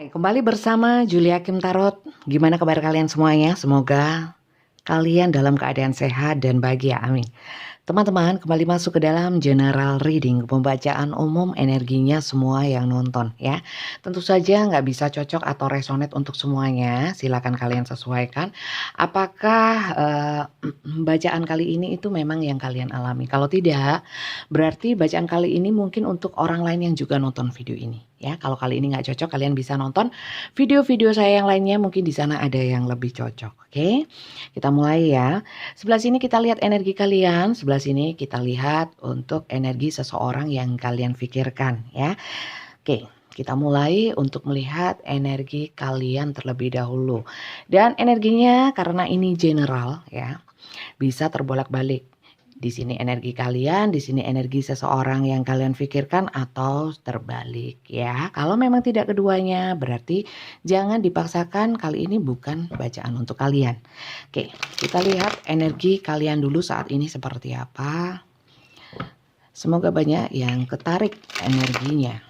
Kembali bersama Julia Kim Tarot. Gimana kabar kalian semuanya? Semoga kalian dalam keadaan sehat dan bahagia. Amin. Teman-teman, kembali masuk ke dalam general reading, pembacaan umum energinya semua yang nonton ya. Tentu saja nggak bisa cocok atau resonate untuk semuanya. Silakan kalian sesuaikan. Apakah bacaan kali ini itu memang yang kalian alami? Kalau tidak, berarti bacaan kali ini mungkin untuk orang lain yang juga nonton video ini ya. Kalau kali ini nggak cocok, kalian bisa nonton video-video saya yang lainnya. Mungkin di sana ada yang lebih cocok. Oke, kita mulai ya. Sebelah sini kita lihat energi kalian, sebelah sini kita lihat untuk energi seseorang yang kalian pikirkan ya. Oke, kita mulai untuk melihat energi kalian terlebih dahulu. Dan energinya karena ini general ya, bisa terbolak-balik. Di sini energi kalian, di sini energi seseorang yang kalian pikirkan atau terbalik ya. Kalau memang tidak keduanya, berarti jangan dipaksakan, kali ini bukan bacaan untuk kalian. Oke, kita lihat energi kalian dulu saat ini seperti apa. Semoga banyak yang ketarik energinya.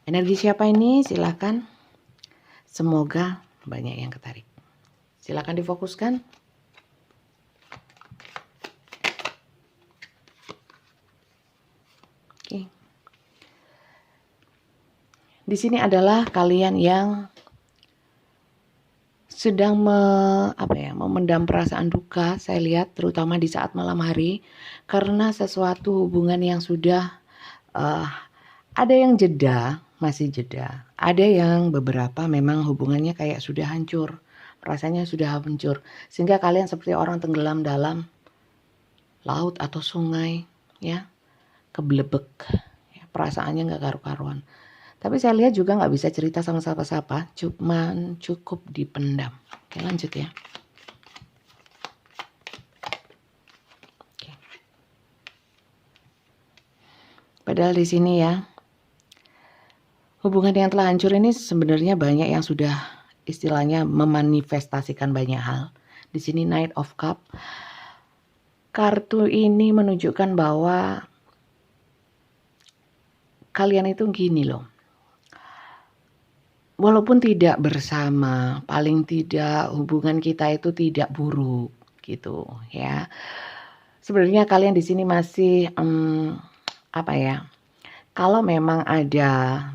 Energi siapa ini? Silakan. Semoga banyak yang ketarik. Silakan difokuskan. Oke. Di sini adalah kalian yang sedang memendam perasaan duka, saya lihat terutama di saat malam hari karena sesuatu hubungan yang sudah ada yang jeda, masih jeda. Ada yang beberapa memang hubungannya kayak sudah hancur, rasanya sudah hancur. Sehingga kalian seperti orang tenggelam dalam laut atau sungai, ya, keblebek. Ya, perasaannya nggak karu-karuan. Tapi saya lihat juga nggak bisa cerita sama siapa-siapa, cuman cukup dipendam. Oke, lanjut ya. Oke. Padahal di sini ya, hubungan yang telah hancur ini sebenarnya banyak yang sudah istilahnya memanifestasikan banyak hal. Di sini Knight of Cup. Kartu ini menunjukkan bahwa kalian itu gini loh. Walaupun tidak bersama, paling tidak hubungan kita itu tidak buruk gitu ya. Sebenarnya kalian di sini masih kalau memang ada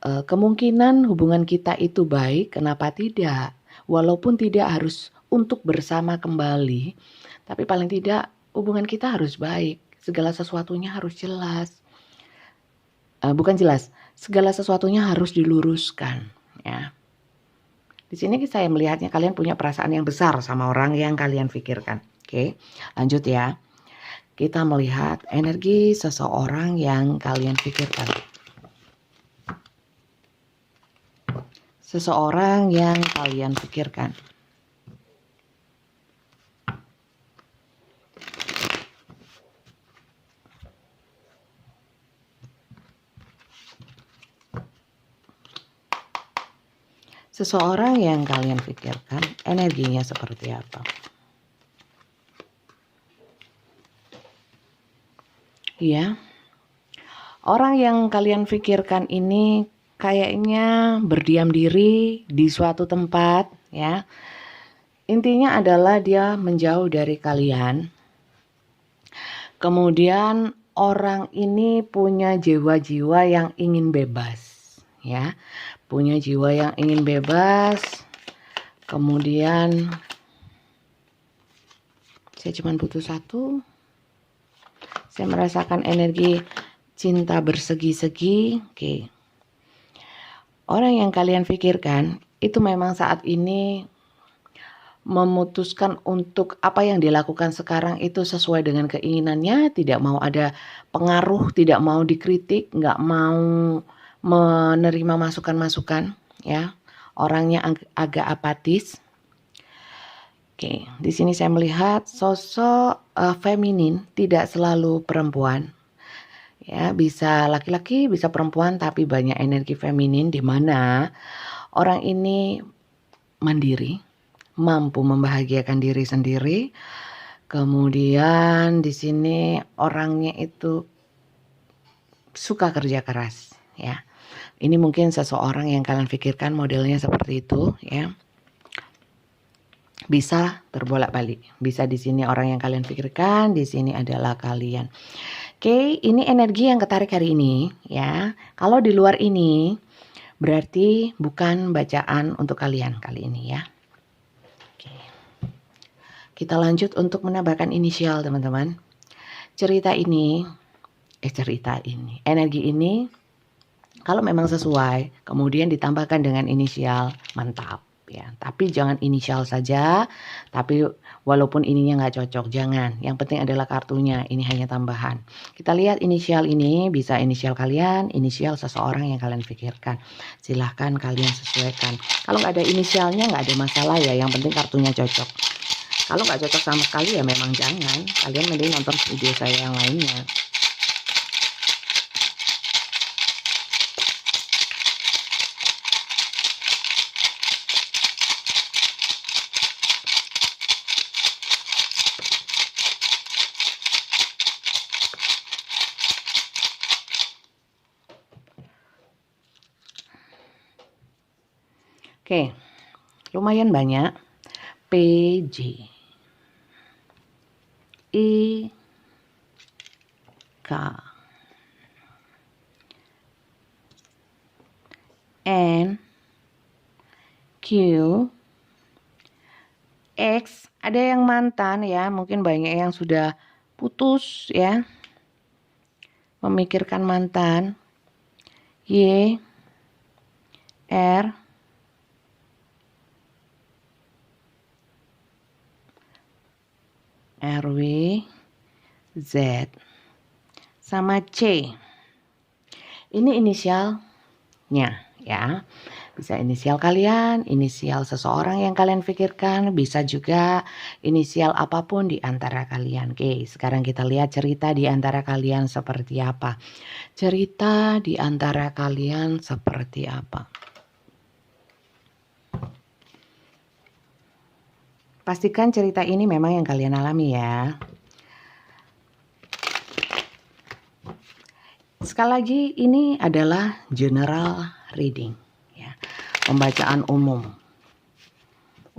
kemungkinan hubungan kita itu baik, kenapa tidak? Walaupun tidak harus untuk bersama kembali, tapi paling tidak hubungan kita harus baik. Segala sesuatunya harus jelas. Bukan jelas, segala sesuatunya harus diluruskan ya. Di sini saya melihatnya kalian punya perasaan yang besar sama orang yang kalian pikirkan. Oke, lanjut ya. Kita melihat energi seseorang yang kalian pikirkan. Seseorang yang kalian pikirkan. Seseorang yang kalian pikirkan, energinya seperti apa? Ya, orang yang kalian pikirkan ini kayaknya berdiam diri di suatu tempat ya. Intinya adalah dia menjauh dari kalian. Kemudian orang ini punya jiwa-jiwa yang ingin bebas ya. Punya jiwa yang ingin bebas. Kemudian saya cuma butuh satu. Saya merasakan energi cinta bersegi-segi. Oke. Orang yang kalian pikirkan itu memang saat ini memutuskan untuk apa yang dilakukan sekarang itu sesuai dengan keinginannya, tidak mau ada pengaruh, tidak mau dikritik, nggak mau menerima masukan-masukan ya. Orangnya agak apatis. Oke, di sini saya melihat sosok feminin, tidak selalu perempuan. Ya, bisa laki-laki, bisa perempuan, tapi banyak energi feminin di mana orang ini mandiri, mampu membahagiakan diri sendiri. Kemudian di sini orangnya itu suka kerja keras, ya. Ini mungkin seseorang yang kalian pikirkan modelnya seperti itu, ya. Bisa terbolak-balik. Bisa di sini orang yang kalian pikirkan, di sini adalah kalian. Oke, ini energi yang ketarik hari ini, ya. Kalau di luar ini berarti bukan bacaan untuk kalian kali ini, ya. Oke. Kita lanjut untuk menambahkan inisial, teman-teman. Energi ini kalau memang sesuai, kemudian ditambahkan dengan inisial, mantap, ya. Tapi jangan inisial saja, tapi walaupun ininya nggak cocok, jangan. Yang penting adalah kartunya, ini hanya tambahan. Kita lihat inisial ini, bisa inisial kalian, inisial seseorang yang kalian pikirkan. Silahkan kalian sesuaikan. Kalau nggak ada inisialnya nggak ada masalah ya, yang penting kartunya cocok. Kalau nggak cocok sama sekali ya memang jangan. Kalian mending nonton video saya yang lainnya. Oke, lumayan banyak. PJ, I, K, N, Q, X. Ada yang mantan ya, mungkin banyak yang sudah putus ya, memikirkan mantan. Y, R, RW, Z, sama C. Ini inisialnya ya. Bisa inisial kalian, inisial seseorang yang kalian pikirkan, bisa juga inisial apapun di antara kalian. Oke, sekarang kita lihat cerita di antara kalian seperti apa. Cerita di antara kalian seperti apa. Pastikan cerita ini memang yang kalian alami ya. Sekali lagi ini adalah general reading ya. Pembacaan umum.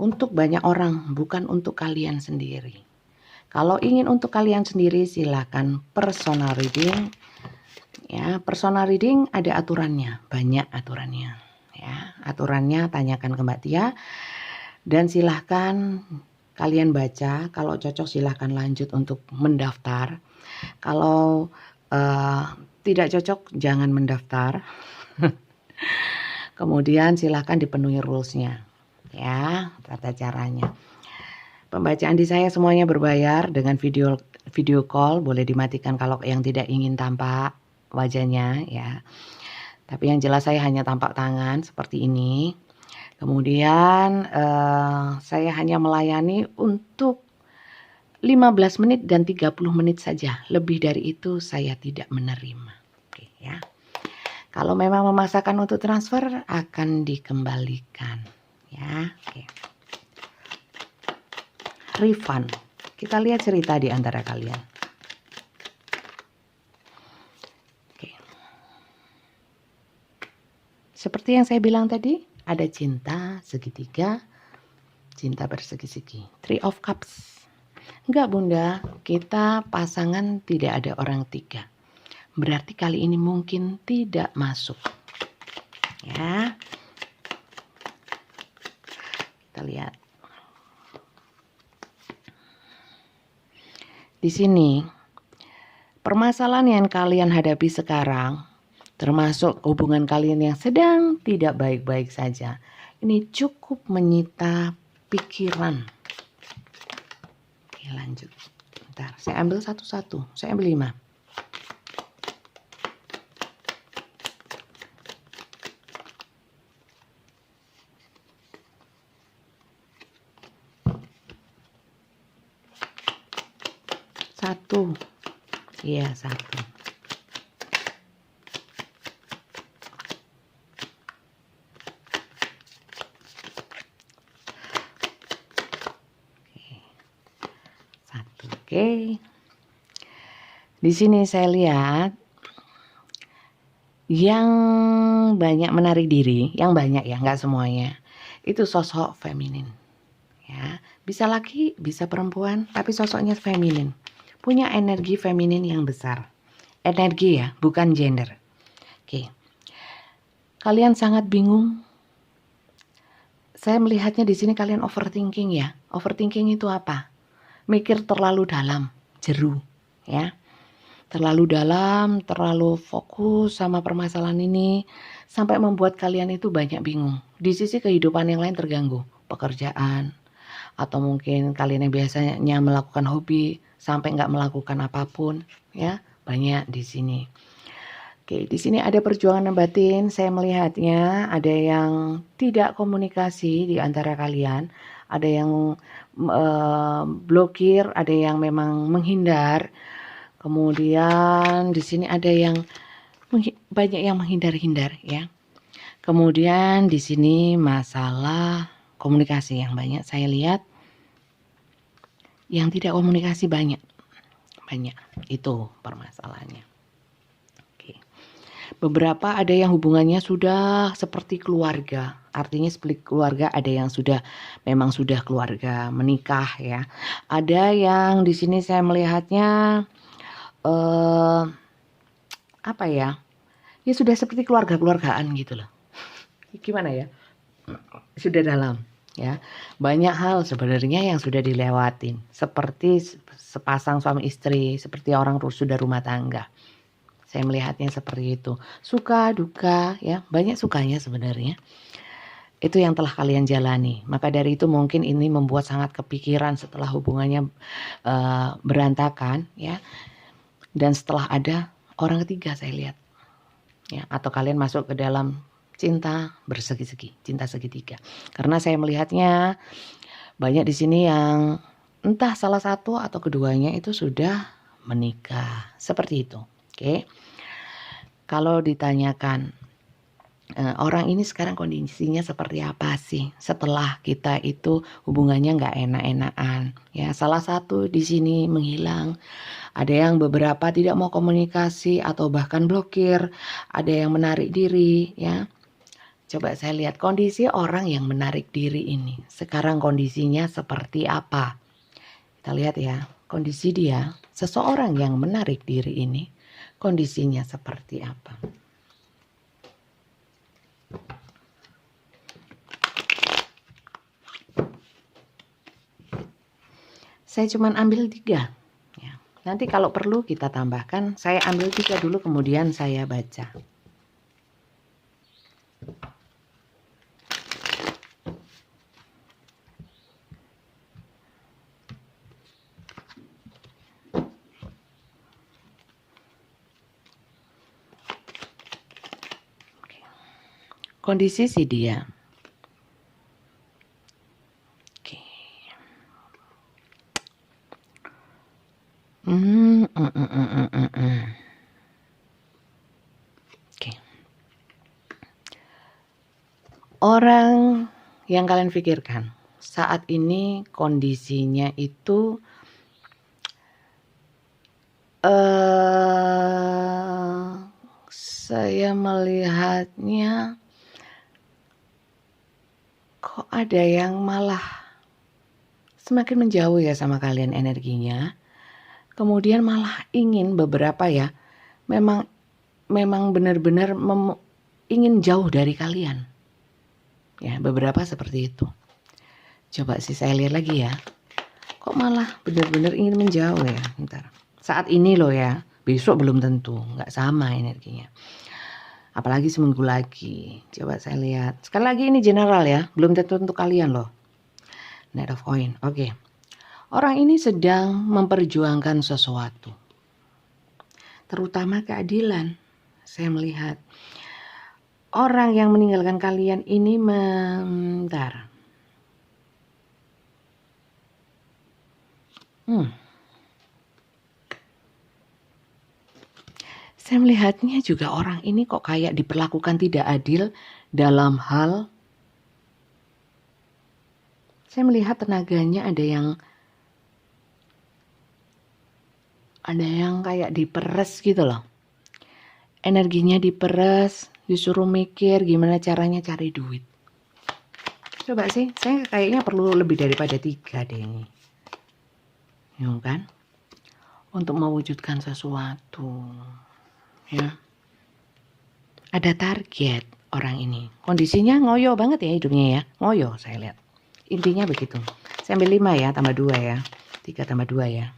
Untuk banyak orang, bukan untuk kalian sendiri. Kalau ingin untuk kalian sendiri silakan personal reading. Ya, personal reading ada aturannya, banyak aturannya. Ya, aturannya tanyakan ke Mbak Tia. Dan silahkan kalian baca, kalau cocok silahkan lanjut untuk mendaftar. Kalau tidak cocok jangan mendaftar. Kemudian silahkan dipenuhi rulesnya, ya, tata caranya. Pembacaan di saya semuanya berbayar dengan video call, boleh dimatikan kalau yang tidak ingin tampak wajahnya, ya. Tapi yang jelas saya hanya tampak tangan seperti ini. Kemudian saya hanya melayani untuk 15 menit dan 30 menit saja. Lebih dari itu saya tidak menerima. Oke ya. Kalau memang memaksakan untuk transfer akan dikembalikan. Ya, oke. Refund. Kita lihat cerita di antara kalian. Oke. Seperti yang saya bilang tadi, ada cinta segitiga, cinta bersegi-segi. Three of Cups. Enggak bunda, kita pasangan tidak ada orang tiga. Berarti kali ini mungkin tidak masuk. Ya. Kita lihat. Di sini, permasalahan yang kalian hadapi sekarang, termasuk hubungan kalian yang sedang tidak baik-baik saja, ini cukup menyita pikiran. Oke, lanjut. Bentar, saya ambil satu-satu. Saya ambil 5. Satu. Iya, 1. Oke. Di sini saya lihat yang banyak menarik diri, yang banyak ya, nggak semuanya. Itu sosok feminin. Ya, bisa laki, bisa perempuan, tapi sosoknya feminin. Punya energi feminin yang besar. Energi ya, bukan gender. Oke. Kalian sangat bingung. Saya melihatnya di sini kalian overthinking ya. Overthinking itu apa? Mikir terlalu dalam, jeru, ya. Terlalu dalam, terlalu fokus sama permasalahan ini sampai membuat kalian itu banyak bingung. Di sisi kehidupan yang lain terganggu, pekerjaan, atau mungkin kalian yang biasanya melakukan hobi sampai nggak melakukan apapun, ya banyak di sini. Oke, di sini ada perjuangan batin. Saya melihatnya ada yang tidak komunikasi di antara kalian, ada yang blokir, ada yang memang menghindar. Kemudian di sini ada yang banyak yang menghindar-hindar ya. Kemudian di sini masalah komunikasi yang banyak saya lihat. Yang tidak komunikasi banyak itu permasalahannya. Oke. Beberapa ada yang hubungannya sudah seperti keluarga. Artinya seperti keluarga, ada yang memang sudah keluarga, menikah ya. Ada yang di sini saya melihatnya apa ya? Ya sudah seperti keluarga-keluargaan gitu loh. Gimana ya? Sudah dalam ya. Banyak hal sebenarnya yang sudah dilewatin. Seperti sepasang suami istri, seperti orang sudah rumah tangga. Saya melihatnya seperti itu. Suka, duka ya, banyak sukanya sebenarnya. Itu yang telah kalian jalani. Maka dari itu mungkin ini membuat sangat kepikiran setelah hubungannya berantakan ya. Dan setelah ada orang ketiga saya lihat. Ya, atau kalian masuk ke dalam cinta bersegi-segi, cinta segitiga. Karena saya melihatnya banyak di sini yang entah salah satu atau keduanya itu sudah menikah. Seperti itu. Oke. Kalau ditanyakan orang ini sekarang kondisinya seperti apa sih setelah kita itu hubungannya nggak enak-enakan ya, salah satu di sini menghilang, ada yang beberapa tidak mau komunikasi atau bahkan blokir, ada yang menarik diri ya. Coba saya lihat kondisi orang yang menarik diri ini sekarang kondisinya seperti apa. Kita lihat ya, kondisi dia, seseorang yang menarik diri ini kondisinya seperti apa. Saya cuma ambil 3 ya. Nanti kalau perlu kita tambahkan. Saya ambil 3 dulu kemudian saya baca. Kondisi si dia. Oke. Orang yang kalian pikirkan saat ini kondisinya itu saya melihatnya kok ada yang malah semakin menjauh ya sama kalian energinya. Kemudian malah ingin beberapa ya, memang benar-benar ingin jauh dari kalian. Ya, beberapa seperti itu. Coba sih saya lihat lagi ya. Kok malah benar-benar ingin menjauh ya? Bentar. Saat ini loh ya, besok belum tentu, nggak sama energinya. Apalagi seminggu lagi. Coba saya lihat. Sekali lagi ini general ya, belum tentu untuk kalian loh. Knight of Coin. Oke. Orang ini sedang memperjuangkan sesuatu. Terutama keadilan. Saya melihat orang yang meninggalkan kalian ini bentar. Saya melihatnya juga orang ini kok kayak diperlakukan tidak adil dalam hal. Saya melihat tenaganya ada yang Ada yang kayak diperes gitu loh. Energinya diperes, disuruh mikir gimana caranya cari duit. Coba sih, saya kayaknya perlu lebih daripada 3 deh ini. Ya kan? Untuk mewujudkan sesuatu. Ya. Ada target orang ini. Kondisinya ngoyo banget ya hidupnya ya. Ngoyo saya lihat. Intinya begitu. Saya ambil 5 ya, tambah 2 ya. 3 tambah 2 ya.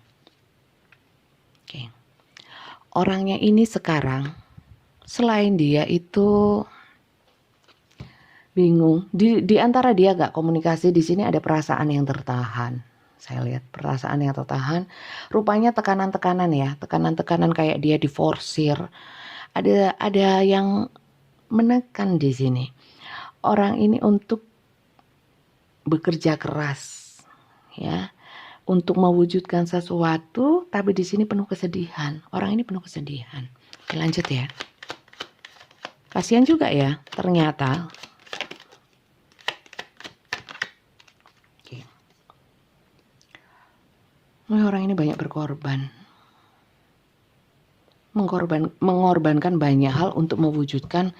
Oke. Orangnya ini sekarang selain dia itu bingung, di antara dia gak komunikasi, di sini ada perasaan yang tertahan. Saya lihat perasaan yang tertahan, rupanya tekanan-tekanan ya, tekanan-tekanan kayak dia diforsir. Ada yang menekan di sini. Orang ini untuk bekerja keras, ya, untuk mewujudkan sesuatu, tapi di sini penuh kesedihan. Orang ini penuh kesedihan. Oke, lanjut ya. Kasihan juga ya, ternyata. Oke. Orang ini banyak berkorban. Mengorbankan banyak hal untuk mewujudkan.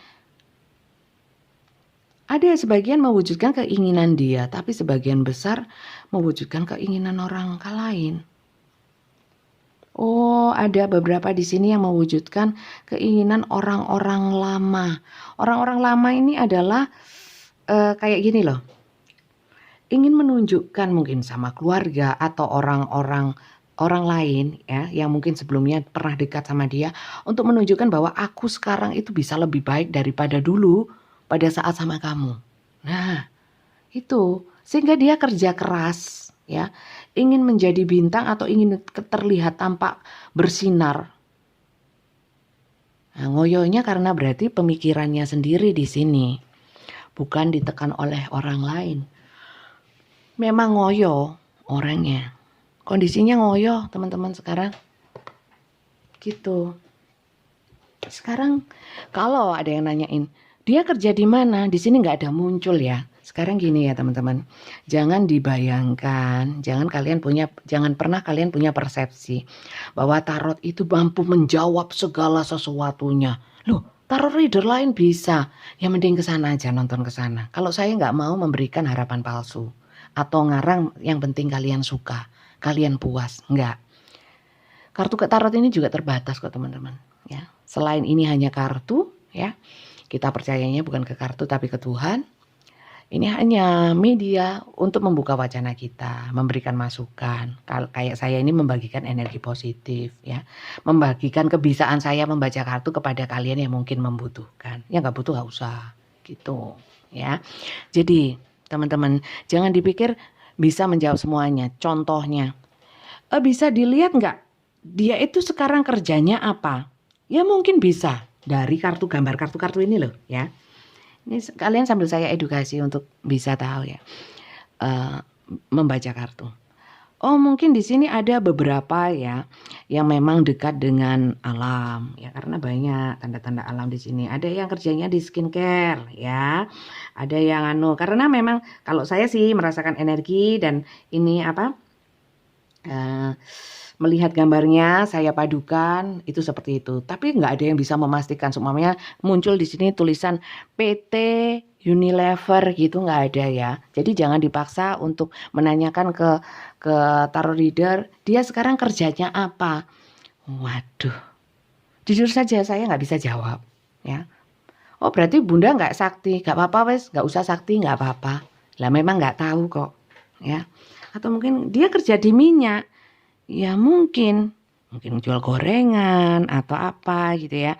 Ada sebagian mewujudkan keinginan dia, tapi sebagian besar mewujudkan keinginan orang lain. Oh, ada beberapa di sini yang mewujudkan keinginan orang-orang lama. Orang-orang lama ini adalah kayak gini loh. Ingin menunjukkan mungkin sama keluarga atau orang lain ya yang mungkin sebelumnya pernah dekat sama dia untuk menunjukkan bahwa aku sekarang itu bisa lebih baik daripada dulu pada saat sama kamu. Nah, itu sehingga dia kerja keras ya, ingin menjadi bintang atau ingin terlihat tampak bersinar. Nah, ngoyonya karena berarti pemikirannya sendiri di sini, bukan ditekan oleh orang lain. Memang ngoyo orangnya, kondisinya ngoyo teman-teman sekarang, gitu. Sekarang kalau ada yang nanyain, dia kerja di mana? Di sini nggak ada muncul ya. Sekarang gini ya teman-teman, jangan dibayangkan, jangan pernah kalian punya persepsi bahwa tarot itu mampu menjawab segala sesuatunya. Loh, tarot reader lain bisa. Ya mending ke sana aja, nonton ke sana. Kalau saya nggak mau memberikan harapan palsu atau ngarang yang penting kalian suka, kalian puas, enggak. Kartu tarot ini juga terbatas kok teman-teman, ya. Selain ini hanya kartu, ya. Kita percayanya bukan ke kartu tapi ke Tuhan. Ini hanya media untuk membuka wacana kita, memberikan masukan. Kayak saya ini membagikan energi positif, ya. Membagikan kebiasaan saya membaca kartu kepada kalian yang mungkin membutuhkan. Yang nggak butuh nggak usah, gitu, ya. Jadi teman-teman, jangan dipikir bisa menjawab semuanya. Contohnya, bisa dilihat nggak dia itu sekarang kerjanya apa? Ya mungkin bisa dari gambar kartu-kartu ini loh ya. Ini kalian sambil saya edukasi untuk bisa tahu ya, membaca kartu. Oh mungkin di sini ada beberapa ya yang memang dekat dengan alam ya, karena banyak tanda-tanda alam di sini. Ada yang kerjanya di skincare ya, ada yang karena memang kalau saya sih merasakan energi dan ini melihat gambarnya saya padukan itu seperti itu. Tapi nggak ada yang bisa memastikan. Semuanya muncul di sini tulisan PT Unilever gitu, nggak ada ya. Jadi jangan dipaksa untuk menanyakan ke tarot reader dia sekarang kerjanya apa. Waduh, jujur saja saya nggak bisa jawab ya. Oh berarti bunda nggak sakti, nggak apa-apa wes, nggak usah sakti, nggak apa-apa. Lah memang nggak tahu kok ya. Atau mungkin dia kerja di minyak, ya mungkin jual gorengan atau apa gitu ya.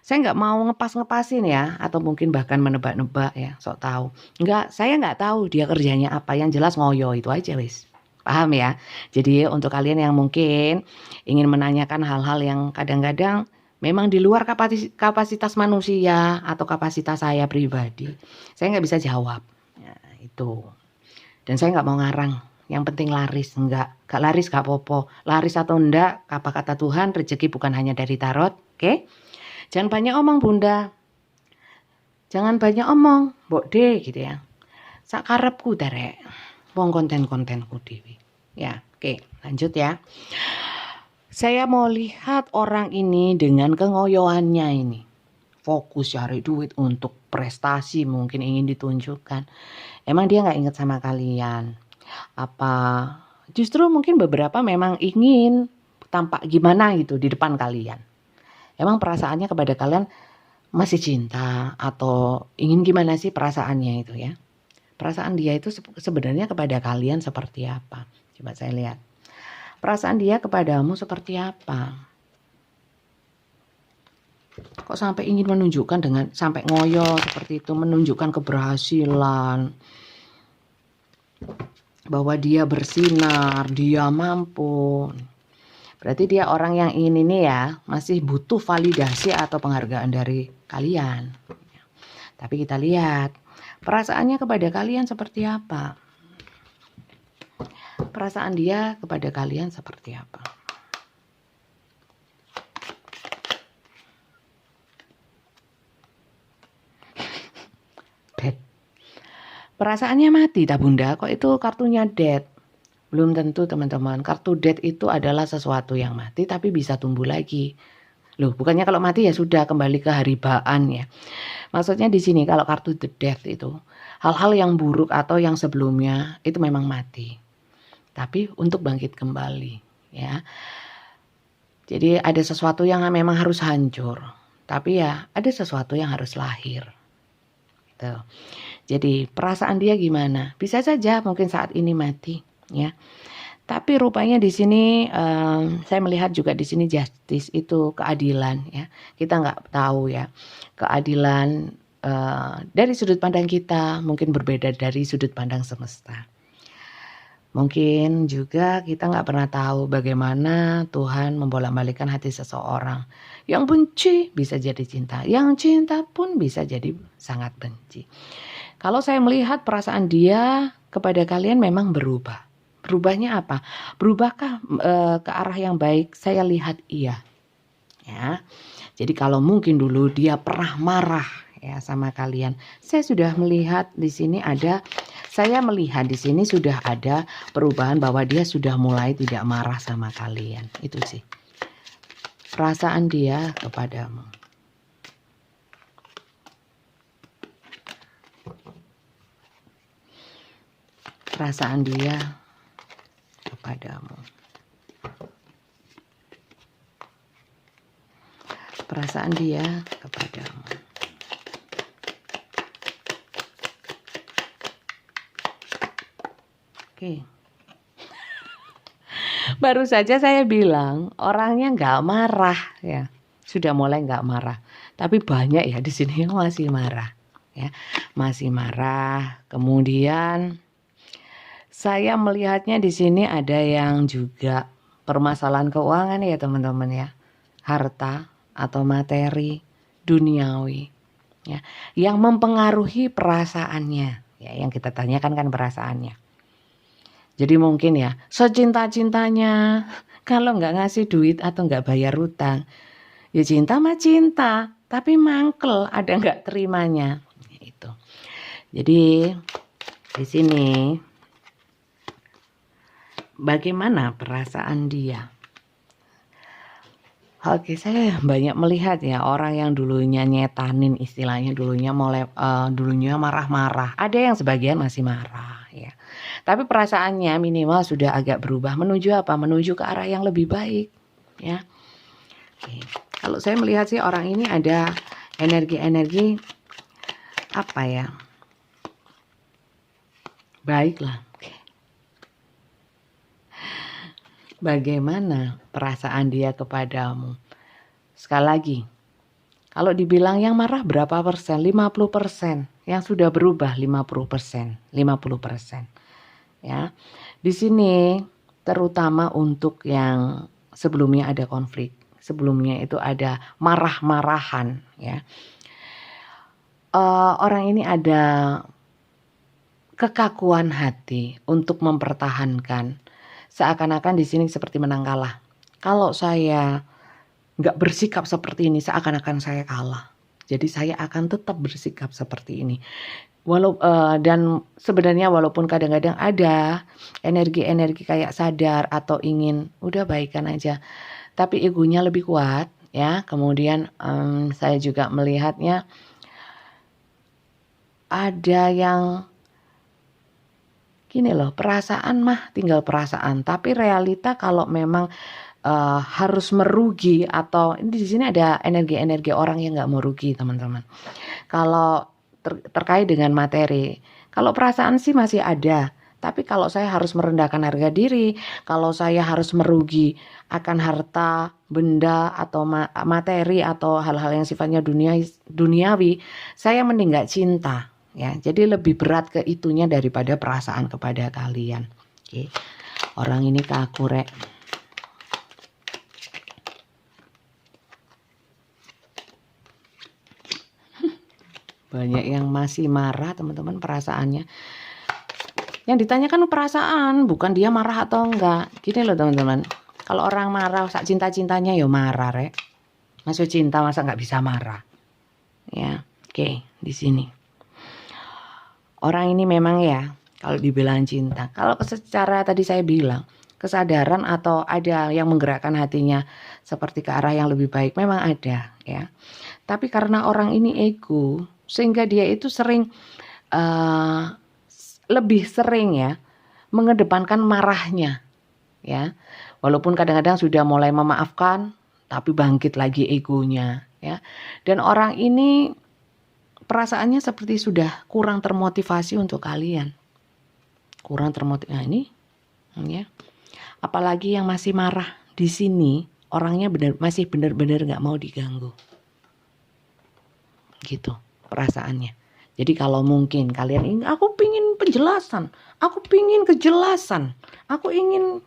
Saya nggak mau ngepasin ya, atau mungkin bahkan menebak-nebak ya, sok tahu. Saya nggak tahu dia kerjanya apa, yang jelas ngoyo itu aja wis. Paham ya? Jadi untuk kalian yang mungkin ingin menanyakan hal-hal yang kadang-kadang memang di luar kapasitas manusia atau kapasitas saya pribadi, saya nggak bisa jawab. Ya, itu. Dan saya nggak mau ngarang. Yang penting laris, enggak laris gak apa-apa. Laris atau enggak, apa kata Tuhan, rezeki bukan hanya dari tarot, oke? Jangan banyak omong bunda, jangan banyak omong, mbok de gitu ya. Sak karepku derek, wong konten-kontenku dewi. Ya, oke, lanjut ya. Saya mau lihat orang ini dengan kengoyoannya ini. Fokus cari duit untuk prestasi mungkin ingin ditunjukkan. Emang dia nggak ingat sama kalian? Apa justru mungkin beberapa memang ingin tampak gimana gitu di depan kalian? Emang perasaannya kepada kalian masih cinta atau ingin gimana sih perasaannya itu ya? Perasaan dia itu sebenarnya kepada kalian seperti apa? Coba saya lihat. Perasaan dia kepadamu seperti apa? Kok sampai ingin menunjukkan dengan sampai ngoyo seperti itu, menunjukkan keberhasilan, bahwa dia bersinar, dia mampu. Berarti dia orang yang ingin ini ya, masih butuh validasi atau penghargaan dari kalian. Tapi kita lihat, perasaannya kepada kalian seperti apa? Perasaan dia kepada kalian seperti apa? Dead. Perasaannya mati tak bunda, kok itu kartunya dead? Belum tentu teman-teman, kartu dead itu adalah sesuatu yang mati tapi bisa tumbuh lagi. Loh, bukannya kalau mati ya sudah kembali ke haribaan ya. Maksudnya di sini kalau kartu the death itu, hal-hal yang buruk atau yang sebelumnya itu memang mati. Tapi untuk bangkit kembali ya. Jadi ada sesuatu yang memang harus hancur, tapi ya ada sesuatu yang harus lahir. Gitu. Jadi perasaan dia gimana? Bisa saja mungkin saat ini mati ya. Tapi rupanya di sini saya melihat juga di sini justice itu keadilan ya. Kita nggak tahu ya keadilan dari sudut pandang kita mungkin berbeda dari sudut pandang semesta. Mungkin juga kita nggak pernah tahu bagaimana Tuhan membolak-balikkan hati seseorang. Yang benci bisa jadi cinta, yang cinta pun bisa jadi sangat benci. Kalau saya melihat perasaan dia kepada kalian memang berubah. Berubahnya apa? Berubahkah ke arah yang baik? Saya lihat iya. Ya. Jadi kalau mungkin dulu dia pernah marah ya sama kalian. Saya melihat di sini sudah ada perubahan bahwa dia sudah mulai tidak marah sama kalian. Itu sih. Perasaan dia kepadamu. Perasaan dia kepadamu. Perasaan dia kepadamu. Oke. Baru saja saya bilang orangnya nggak marah ya. Sudah mulai nggak marah. Tapi banyak ya di sini yang masih marah ya. Masih marah. Kemudian saya melihatnya di sini ada yang juga permasalahan keuangan ya teman-teman ya. Harta atau materi duniawi ya. Yang mempengaruhi perasaannya ya, yang kita tanyakan kan perasaannya. Jadi mungkin ya secinta-cintanya kalau nggak ngasih duit atau nggak bayar utang ya cinta mah cinta tapi mangkel ada nggak terimanya itu. Jadi di sini bagaimana perasaan dia? Oke, saya banyak melihat ya orang yang dulunya nyetanin istilahnya dulunya dulunya marah-marah. Ada yang sebagian masih marah ya. Tapi perasaannya minimal sudah agak berubah menuju apa? Menuju ke arah yang lebih baik ya. Oke. Kalau saya melihat sih orang ini ada energi-energi apa ya? Baiklah. Bagaimana perasaan dia kepadamu? Sekali lagi, kalau dibilang yang marah berapa persen? 50%. Yang sudah berubah 50%. 50%. Ya. Di sini terutama untuk yang sebelumnya ada konflik. Sebelumnya itu ada marah-marahan. Ya. Orang ini ada kekakuan hati untuk mempertahankan. Seakan-akan di sini seperti menang kalah. Kalau saya nggak bersikap seperti ini, seakan-akan saya kalah. Jadi saya akan tetap bersikap seperti ini. Dan sebenarnya walaupun kadang-kadang ada energi-energi kayak sadar atau ingin udah baikan aja. tapi egonya lebih kuat ya. Kemudian saya juga melihatnya ada yang gini loh, perasaan mah tinggal perasaan, tapi realita kalau memang harus merugi atau di sini ada energi-energi orang yang nggak mau rugi teman-teman. Kalau terkait dengan materi, kalau perasaan sih masih ada, tapi kalau saya harus merendahkan harga diri, kalau saya harus merugi akan harta, benda atau materi atau hal-hal yang sifatnya duniawi, saya mending nggak cinta. Ya, jadi lebih berat ke itunya daripada perasaan kepada kalian. Oke. Orang ini kaku rek. Banyak yang masih marah teman-teman perasaannya. Yang ditanyakan perasaan, bukan dia marah atau enggak. Gini loh teman-teman. Kalau orang marah sak cinta-cintanya ya marah rek. Masuk cinta masa nggak bisa marah. Ya, oke, di sini. Orang ini memang ya, kalau dibilang cinta, kalau secara tadi saya bilang, kesadaran atau ada yang menggerakkan hatinya seperti ke arah yang lebih baik, memang ada ya. Tapi karena orang ini ego, sehingga dia itu sering, lebih sering ya, mengedepankan marahnya ya. Walaupun kadang-kadang sudah mulai memaafkan, tapi bangkit lagi egonya ya. Dan orang ini perasaannya seperti sudah kurang termotivasi untuk kalian. Kurang termotivasi. Nah ini ya. Apalagi yang masih marah di sini, orangnya masih benar-benar nggak mau diganggu. Gitu perasaannya. Jadi kalau mungkin kalian ingin, aku pingin penjelasan, aku pingin kejelasan, aku ingin,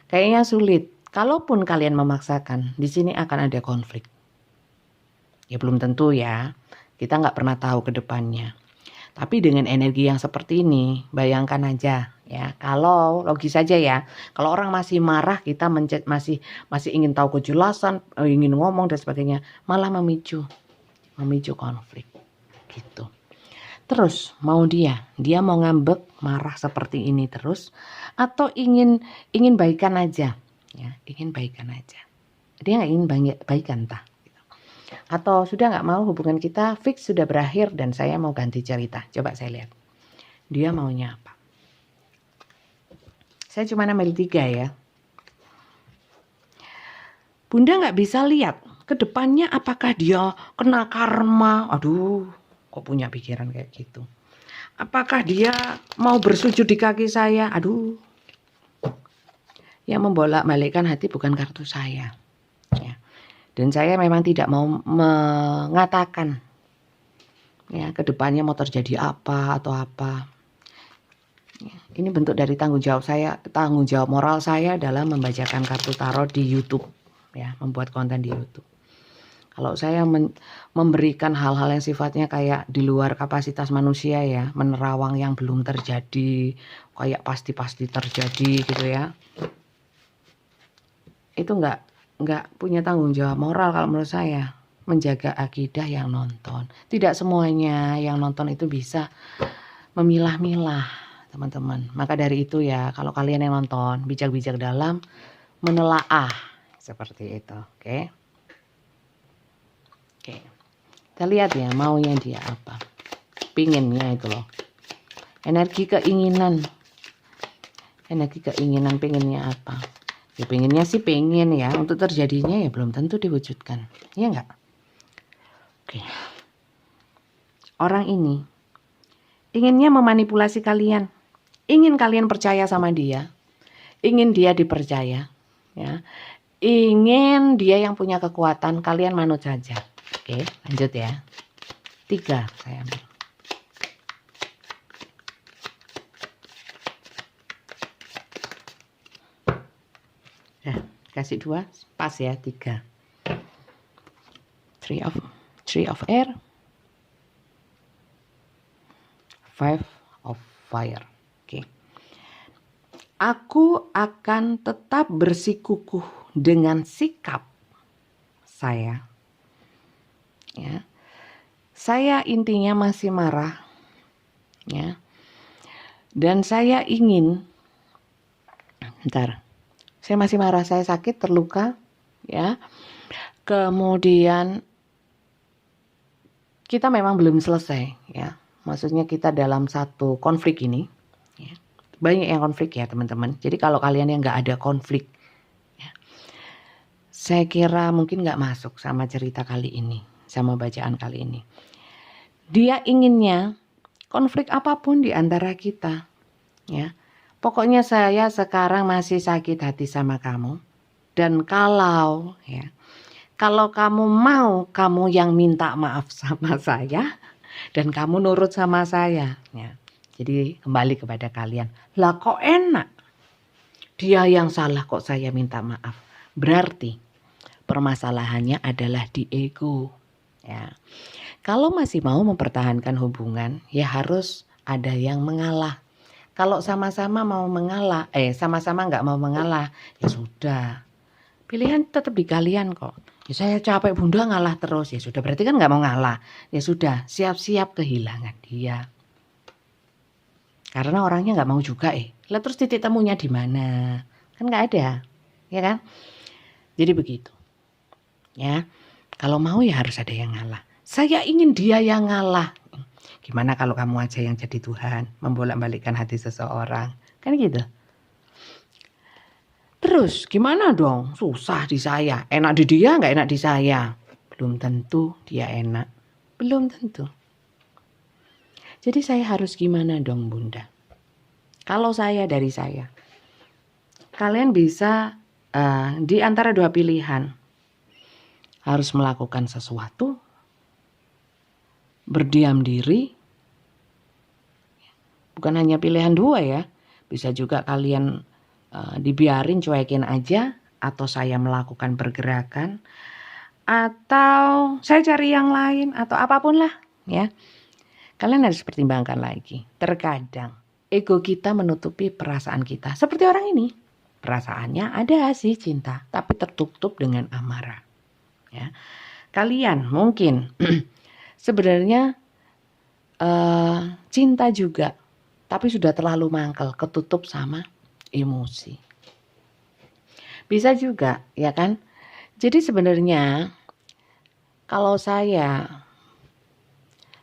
kayaknya sulit. Kalaupun kalian memaksakan, di sini akan ada konflik. Ya belum tentu ya. Kita nggak pernah tahu ke depannya. Tapi dengan energi yang seperti ini, bayangkan aja ya. Kalau logis saja ya, kalau orang masih marah, kita masih ingin tahu kejelasan, ingin ngomong dan sebagainya, malah memicu konflik gitu. Terus mau dia mau ngambek, marah seperti ini terus, atau ingin baikan aja, ya, ingin baikan aja. Dia nggak ingin baikan tah. Atau sudah nggak mau hubungan kita fix sudah berakhir dan saya mau ganti cerita. Coba saya lihat. Dia maunya apa? Saya cuma ambil 3 ya. Bunda nggak bisa lihat ke depannya apakah dia kena karma. Aduh, kok punya pikiran kayak gitu. Apakah dia mau bersujud di kaki saya? Aduh. Yang membolak-balikkan hati bukan kartu saya. Ya. Dan saya memang tidak mau mengatakan ya ke depannya mau terjadi apa atau apa. Ya, ini bentuk dari tanggung jawab moral saya dalam membacakan kartu tarot di YouTube ya, membuat konten di YouTube. Kalau saya memberikan hal-hal yang sifatnya kayak di luar kapasitas manusia ya, menerawang yang belum terjadi, kayak pasti terjadi gitu ya. Itu enggak punya tanggung jawab moral kalau menurut saya, menjaga akidah yang nonton. Tidak semuanya yang nonton itu bisa memilah-milah, teman-teman. Maka dari itu ya, kalau kalian yang nonton, bijak-bijak dalam menelaah seperti itu, oke? Oke. Kita lihat ya, maunya dia apa. Pinginnya itu loh. Energi keinginan, pinginnya apa? Ya pengennya sih pengen ya, untuk terjadinya ya belum tentu diwujudkan. Iya enggak? Oke. Orang ini inginnya memanipulasi kalian. Ingin kalian percaya sama dia. Ingin dia dipercaya, ya. Ingin dia yang punya kekuatan, kalian manut saja. Oke, lanjut ya. 3 saya ambil. Kasih 2 pas ya. 3 3 of air, 5 of fire. Oke. Aku akan tetap bersikukuh dengan sikap saya ya. Saya intinya masih marah ya. Dan saya ingin saya masih marah, saya sakit, terluka, ya. Kemudian kita memang belum selesai, ya. Maksudnya kita dalam satu konflik ini, ya. Banyak yang konflik ya teman-teman. Jadi kalau kalian yang nggak ada konflik, ya, saya kira mungkin nggak masuk sama cerita kali ini, sama bacaan kali ini. Dia inginnya konflik apapun di antara kita, ya. Pokoknya saya sekarang masih sakit hati sama kamu. Dan kalau kamu mau, kamu yang minta maaf sama saya dan kamu nurut sama saya, ya. Jadi kembali kepada kalian. Lah kok enak? Dia yang salah kok saya minta maaf. Berarti permasalahannya adalah di ego, ya. Kalau masih mau mempertahankan hubungan, ya harus ada yang mengalah. Kalau sama-sama mau mengalah, sama-sama nggak mau mengalah, ya sudah. Pilihan tetap di kalian kok. Ya saya capek bunda ngalah terus. Ya sudah berarti kan nggak mau ngalah. Ya sudah siap-siap kehilangan dia. Karena orangnya nggak mau juga Lah terus titik temunya di mana? Kan nggak ada. Ya kan? Jadi begitu. Ya. Kalau mau ya harus ada yang ngalah. Saya ingin dia yang ngalah. Gimana kalau kamu aja yang jadi Tuhan, membolak-balikkan hati seseorang? Kan gitu. Terus gimana dong? Susah di saya. Enak di dia nggak enak di saya. Belum tentu dia enak. Belum tentu. Jadi saya harus gimana dong bunda? Kalau saya dari saya. Kalian bisa di antara dua pilihan. Harus melakukan sesuatu. Berdiam diri. Bukan hanya pilihan dua ya. Bisa juga kalian dibiarin cuekin aja, atau saya melakukan pergerakan, atau saya cari yang lain, atau apapun lah ya. Kalian harus pertimbangkan lagi. Terkadang ego kita menutupi perasaan kita. Seperti orang ini, perasaannya ada sih cinta, tapi tertutup dengan amarah, ya. Kalian mungkin sebenarnya cinta juga, tapi sudah terlalu mangkel, ketutup sama emosi. Bisa juga, ya kan? Jadi sebenarnya kalau saya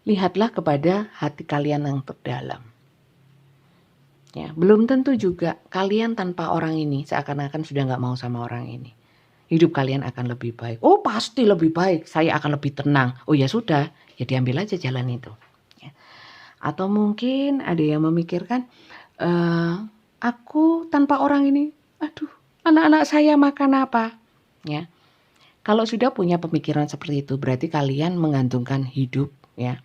lihatlah kepada hati kalian yang terdalam. Ya, belum tentu juga kalian tanpa orang ini seakan-akan sudah nggak mau sama orang ini. Hidup kalian akan lebih baik. Oh pasti lebih baik, saya akan lebih tenang. Oh ya sudah, ya diambil aja jalan itu. Ya. Atau mungkin ada yang memikirkan, aku tanpa orang ini, aduh, anak-anak saya makan apa? Ya, kalau sudah punya pemikiran seperti itu, berarti kalian menggantungkan hidup, ya,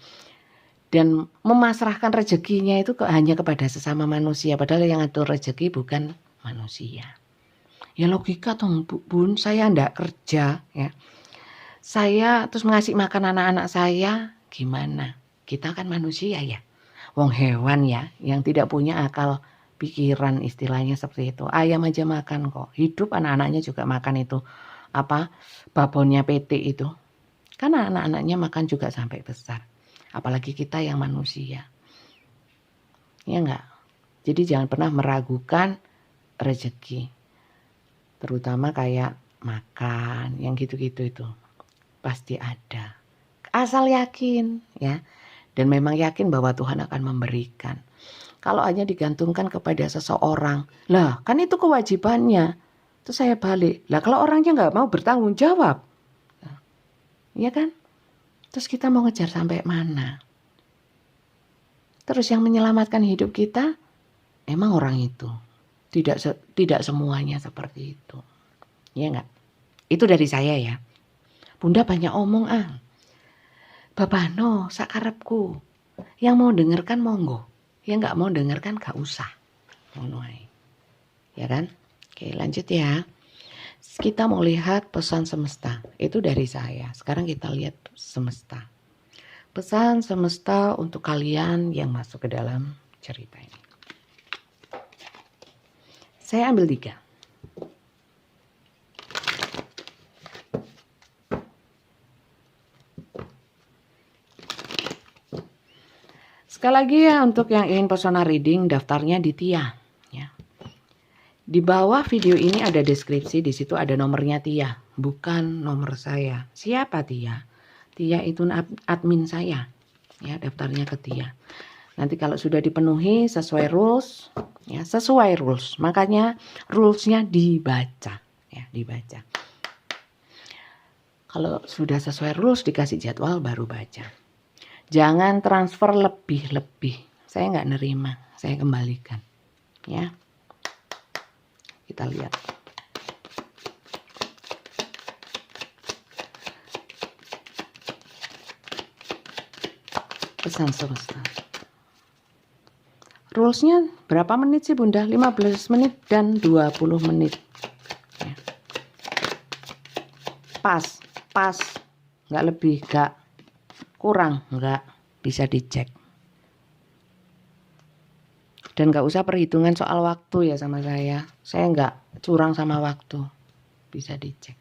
dan memasrahkan rezekinya itu hanya kepada sesama manusia. Padahal yang ngatur rezeki bukan manusia. Ya logika toh bun, saya ndak kerja, ya, saya terus ngasih makan anak-anak saya, gimana? Kita kan manusia ya, wong hewan ya, yang tidak punya akal pikiran, istilahnya seperti itu. Ayam aja makan kok, hidup anak-anaknya juga makan itu, babonnya PT itu. Karena anak-anaknya makan juga sampai besar. Apalagi kita yang manusia. Ya enggak? Jadi jangan pernah meragukan rezeki. Terutama kayak makan, yang gitu-gitu itu. Pasti ada. Asal yakin, ya. Dan memang yakin bahwa Tuhan akan memberikan. Kalau hanya digantungkan kepada seseorang, lah kan itu kewajibannya. Terus saya balik, lah kalau orangnya nggak mau bertanggung jawab, ya kan? Terus kita mau ngejar sampai mana? Terus yang menyelamatkan hidup kita, emang orang itu. Tidak semuanya seperti itu, ya nggak? Itu dari saya ya. Bunda banyak omong Babano sakarepku. Yang mau dengarkan monggo. Yang nggak mau dengarkan gak usah. Ya kan? Oke lanjut ya. Kita mau lihat pesan semesta. Itu dari saya. Sekarang kita lihat semesta. Pesan semesta untuk kalian yang masuk ke dalam cerita ini. Saya ambil 3. Sekali lagi ya, untuk yang ingin personal reading, daftarnya di Tia. Ya. Di bawah video ini ada deskripsi, di situ ada nomornya Tia, bukan nomor saya. Siapa Tia? Tia itu admin saya, ya, daftarnya ke Tia. Nanti kalau sudah dipenuhi sesuai rules, ya, sesuai rules. Makanya rulesnya dibaca, ya, dibaca. Kalau sudah sesuai rules dikasih jadwal baru baca. Jangan transfer lebih-lebih. Saya nggak nerima, saya kembalikan, ya. Kita lihat. Pesan semesta. Rulesnya berapa menit sih Bunda? 15 menit dan 20 menit. Ya. Pas. Nggak lebih, nggak kurang, nggak, bisa dicek. Dan nggak usah perhitungan soal waktu ya sama saya. Saya nggak curang sama waktu. Bisa dicek.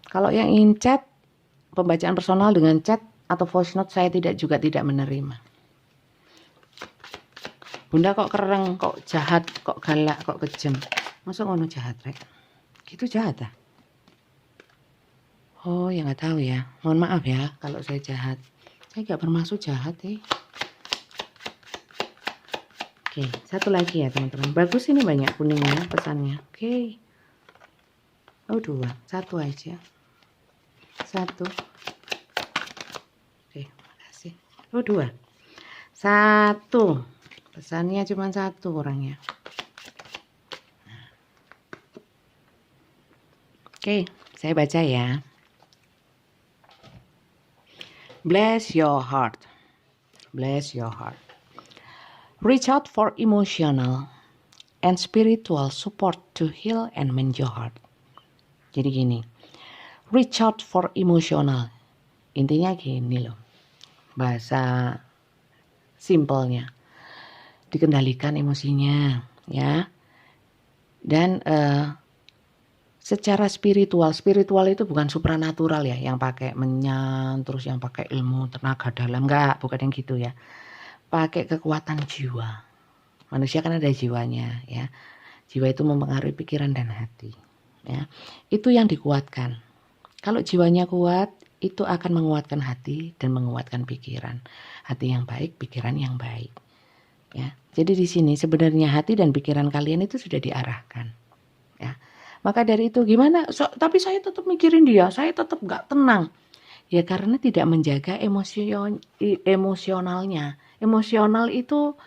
Kalau yang ingin chat, pembacaan personal dengan chat atau voice note saya juga tidak menerima. Bunda kok kereng, kok jahat, kok galak, kok kejam. Masa ngono jahat, Rek? Gitu jahat ah? Oh ya nggak tahu ya. Mohon maaf ya kalau saya jahat. Saya nggak bermaksud jahat Oke, satu lagi ya teman-teman. Bagus ini banyak kuningnya pesannya. Oke. Oh 2, 1 aja. 1. Oke, makasih. Oh 2. 1. Pesannya cuma 1 orangnya. Oke, saya baca ya. Bless your heart. Bless your heart. Reach out for emotional and spiritual support to heal and mend your heart. Jadi gini, reach out for emotional. Intinya gini loh, bahasa simpelnya. Dikendalikan emosinya, ya. Dan secara spiritual itu bukan supranatural ya, yang pakai menyan, terus yang pakai ilmu tenaga dalam, enggak, bukan yang gitu ya. Pakai kekuatan jiwa. Manusia kan ada jiwanya ya. Jiwa itu mempengaruhi pikiran dan hati ya. Itu yang dikuatkan. Kalau jiwanya kuat, itu akan menguatkan hati dan menguatkan pikiran. Hati yang baik, pikiran yang baik. Ya. Jadi di sini sebenarnya hati dan pikiran kalian itu sudah diarahkan. Ya. Maka dari itu gimana? Tapi saya tetap mikirin dia, saya tetap nggak tenang. Ya karena tidak menjaga emosionalnya. Emosional itu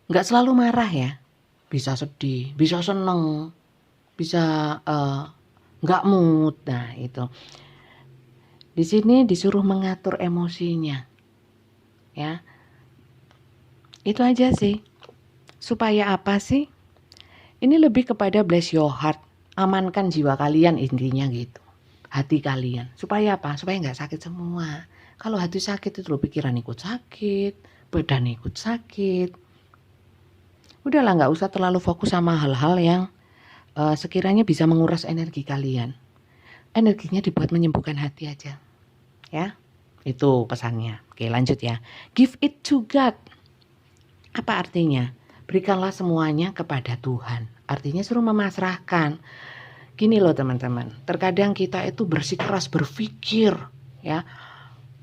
nggak selalu marah ya. Bisa sedih, bisa seneng, bisa nggak mood. Nah itu. Di sini disuruh mengatur emosinya. Ya. Itu aja sih. Supaya apa sih? Ini lebih kepada bless your heart. Amankan jiwa kalian intinya gitu. Hati kalian. Supaya apa? Supaya nggak sakit semua. Kalau hati sakit itu pikiran ikut sakit, badan ikut sakit. Udahlah nggak usah terlalu fokus sama hal-hal yang sekiranya bisa menguras energi kalian. Energinya dibuat menyembuhkan hati aja. Ya, itu pesannya. Oke lanjut ya. Give it to God. Apa artinya? Berikanlah semuanya kepada Tuhan. Artinya suruh memasrahkan. Gini loh teman-teman, terkadang kita itu bersikeras berpikir, ya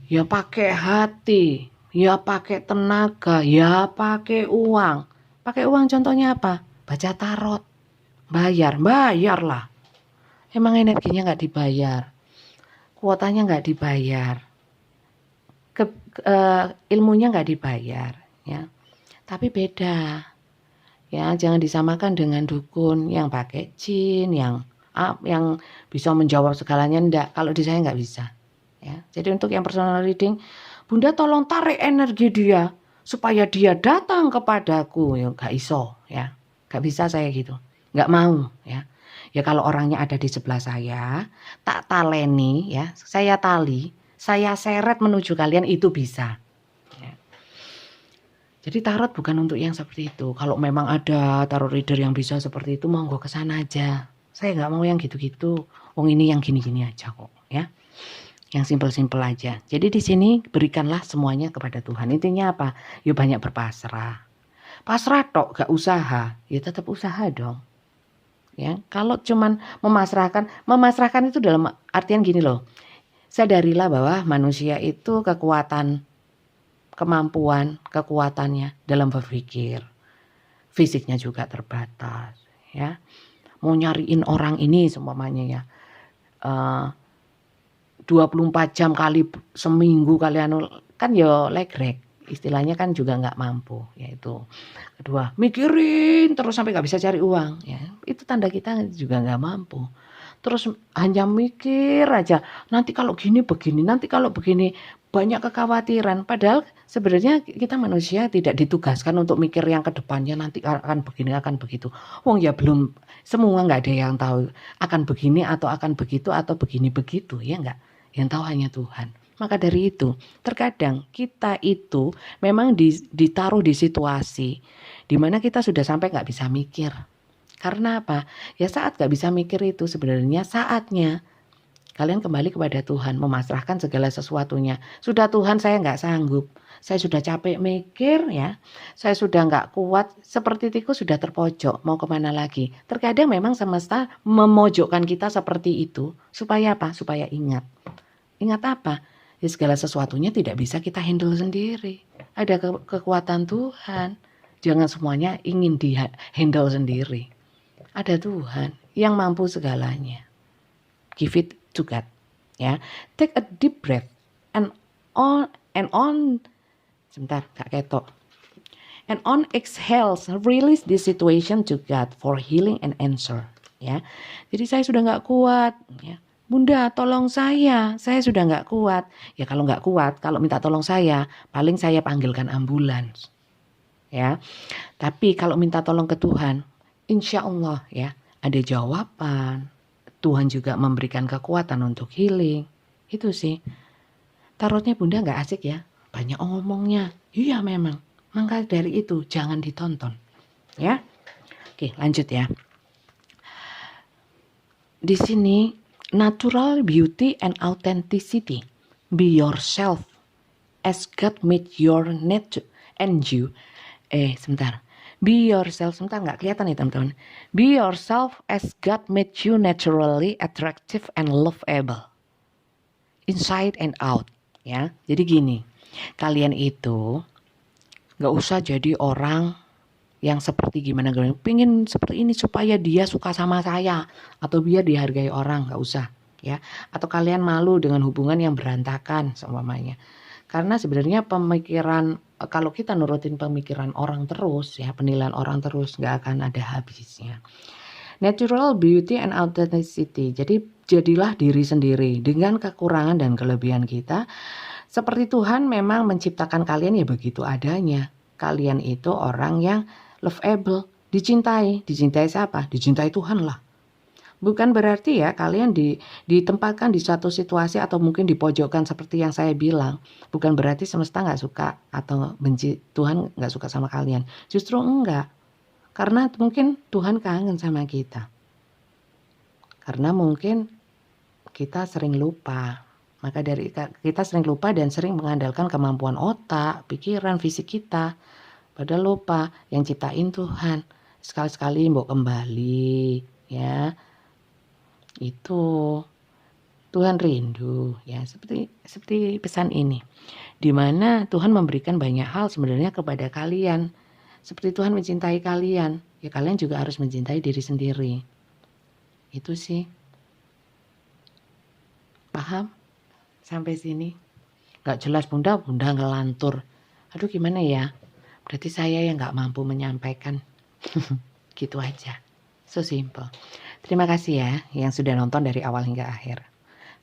pakai hati, ya pakai tenaga, ya pakai uang. Pakai uang contohnya apa? Baca tarot, bayarlah. Emang energinya nggak dibayar, kuotanya nggak dibayar, ilmunya nggak dibayar, ya. Tapi beda, ya jangan disamakan dengan dukun yang pakai jin, yang bisa menjawab segalanya. Enggak, kalau di saya nggak bisa ya. Jadi untuk yang personal reading, Bunda tolong tarik energi dia supaya dia datang kepadaku, ya nggak iso ya, nggak bisa saya gitu, nggak mau ya. Ya kalau orangnya ada di sebelah saya, tak taleni ya, saya tali, saya seret menuju kalian, itu bisa ya. Jadi tarot bukan untuk yang seperti itu. Kalau memang ada tarot reader yang bisa seperti itu, monggo ke sana aja. Saya nggak mau yang gitu-gitu. Wong ini yang gini-gini aja kok, ya. Yang simpel-simpel aja. Jadi di sini berikanlah semuanya kepada Tuhan. Intinya apa? Yuk banyak berpasrah. pasrah tok gak usaha, ya tetap usaha dong. Ya, kalau cuman memasrahkan itu dalam artian gini loh. Sadarilah bahwa manusia itu kekuatannya dalam berpikir. Fisiknya juga terbatas, ya. Mau nyariin orang ini seumpamanya ya. 24 jam kali seminggu kalian kan ya legrek. Istilahnya kan juga nggak mampu, yaitu kedua mikirin terus sampai nggak bisa cari uang, ya itu tanda kita juga nggak mampu. Terus hanya mikir aja nanti kalau gini begini, nanti kalau begini, banyak kekhawatiran. Padahal sebenarnya kita manusia tidak ditugaskan untuk mikir yang kedepannya nanti akan begini akan begitu. Wong ya belum semua nggak ada yang tahu akan begini atau akan begitu atau begini begitu, ya nggak. Yang tahu hanya Tuhan. Maka dari itu, terkadang kita itu memang ditaruh di situasi di mana kita sudah sampai nggak bisa mikir. Karena apa? Ya saat nggak bisa mikir itu sebenarnya saatnya kalian kembali kepada Tuhan, memasrahkan segala sesuatunya. Sudah Tuhan, saya nggak sanggup. Saya sudah capek mikir ya. Saya sudah nggak kuat, seperti tikus sudah terpojok. Mau kemana lagi? Terkadang memang semesta memojokkan kita seperti itu. Supaya apa? Supaya ingat. Ingat apa? Ya segala sesuatunya tidak bisa kita handle sendiri. Ada kekuatan Tuhan. Jangan semuanya ingin di handle sendiri. Ada Tuhan yang mampu segalanya. Give it to God. Ya, take a deep breath and on sebentar, gak ketok. And on exhales, release this situation to God for healing and answer. Ya, jadi saya sudah nggak kuat. Ya. Bunda tolong saya sudah nggak kuat. Ya kalau nggak kuat, kalau minta tolong saya, paling saya panggilkan ambulans. Ya, tapi kalau minta tolong ke Tuhan, insya Allah ya ada jawaban. Tuhan juga memberikan kekuatan untuk healing. Itu sih. Tarotnya Bunda nggak asik ya, banyak ngomongnya. Iya memang. Maka dari itu jangan ditonton. Ya, oke lanjut ya. Di sini natural beauty and authenticity. Be yourself as God made your nature and you. Sebentar. Be yourself. Sebentar nggak kelihatan nih teman-teman. Be yourself as God made you naturally attractive and lovable. Inside and out. Ya. Jadi gini. Kalian itu nggak usah jadi orang yang seperti gimana, pengen seperti ini supaya dia suka sama saya atau biar dihargai orang, nggak usah ya. Atau kalian malu dengan hubungan yang berantakan seumpamanya. Karena sebenarnya pemikiran, kalau kita nurutin pemikiran orang terus ya, penilaian orang terus, nggak akan ada habisnya. Natural beauty and authenticity. Jadi jadilah diri sendiri dengan kekurangan dan kelebihan kita. Seperti Tuhan memang menciptakan kalian ya begitu adanya. Kalian itu orang yang lovable, dicintai siapa? Dicintai Tuhan lah. Bukan berarti ya kalian ditempatkan di suatu situasi atau mungkin dipojokkan seperti yang saya bilang. Bukan berarti semesta nggak suka atau benci, Tuhan nggak suka sama kalian. Justru enggak. Karena mungkin Tuhan kangen sama kita. Karena mungkin kita sering lupa. Maka dari kita sering lupa dan sering mengandalkan kemampuan otak, pikiran, fisik kita. Padahal lupa yang ciptain Tuhan. Sekali-sekali mau kembali ya. Itu Tuhan rindu ya, seperti pesan ini. Di mana Tuhan memberikan banyak hal sebenarnya kepada kalian. Seperti Tuhan mencintai kalian, ya kalian juga harus mencintai diri sendiri. Itu sih. Paham? Sampai sini? Gak jelas Bunda ngelantur. Aduh gimana ya? Berarti saya yang gak mampu menyampaikan. Gitu aja. So simple. Terima kasih ya yang sudah nonton dari awal hingga akhir.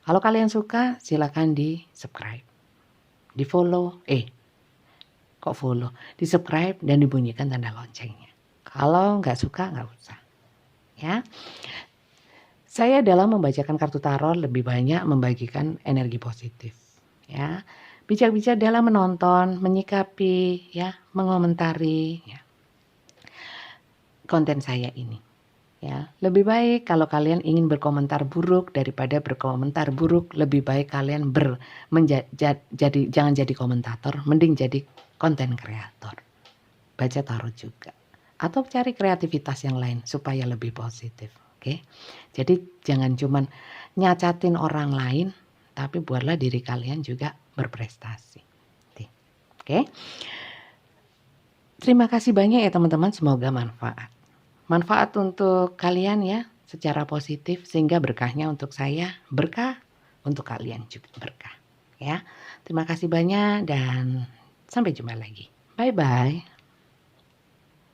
Kalau kalian suka silakan di subscribe. Di follow. Kok follow? Di subscribe dan dibunyikan tanda loncengnya. Kalau gak suka gak usah. Ya. Saya dalam membacakan kartu tarot lebih banyak membagikan energi positif. Ya. Bijak-bijak dalam menonton, menyikapi, ya, mengomentari, ya, konten saya ini. Ya, lebih baik kalau kalian ingin berkomentar buruk daripada berkomentar buruk, lebih baik kalian jangan jadi komentator, mending jadi konten kreator. baca tarot juga. Atau cari kreativitas yang lain supaya lebih positif. Oke. Jadi jangan cuman nyacatin orang lain, tapi buatlah diri kalian juga berprestasi. Oke. Terima kasih banyak ya teman-teman, semoga manfaat. Manfaat untuk kalian ya secara positif sehingga berkahnya untuk saya berkah, untuk kalian juga berkah. Ya. Terima kasih banyak dan sampai jumpa lagi. Bye bye.